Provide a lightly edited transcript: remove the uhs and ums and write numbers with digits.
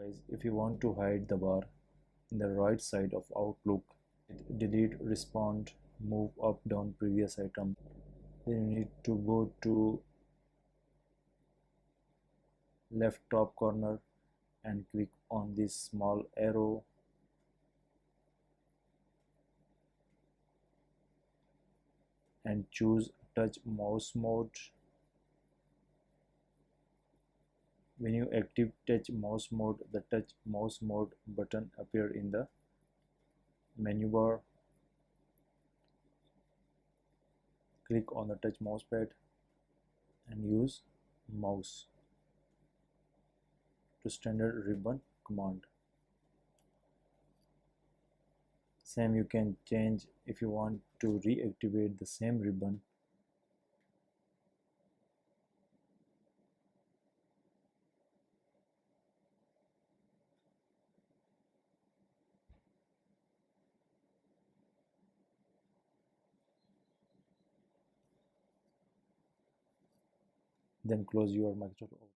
Guys, if you want to hide the bar in the right side of Outlook, delete, respond, move up, down previous item. Then you need to go to left top corner and click on this small arrow and choose touch mouse mode. When you active touch mouse mode, the touch mouse mode button appear in the menu bar. Click on the touch mouse pad and use mouse to standard ribbon command. Same you can change if you want to reactivate the same ribbon. Then close your Microsoft Office.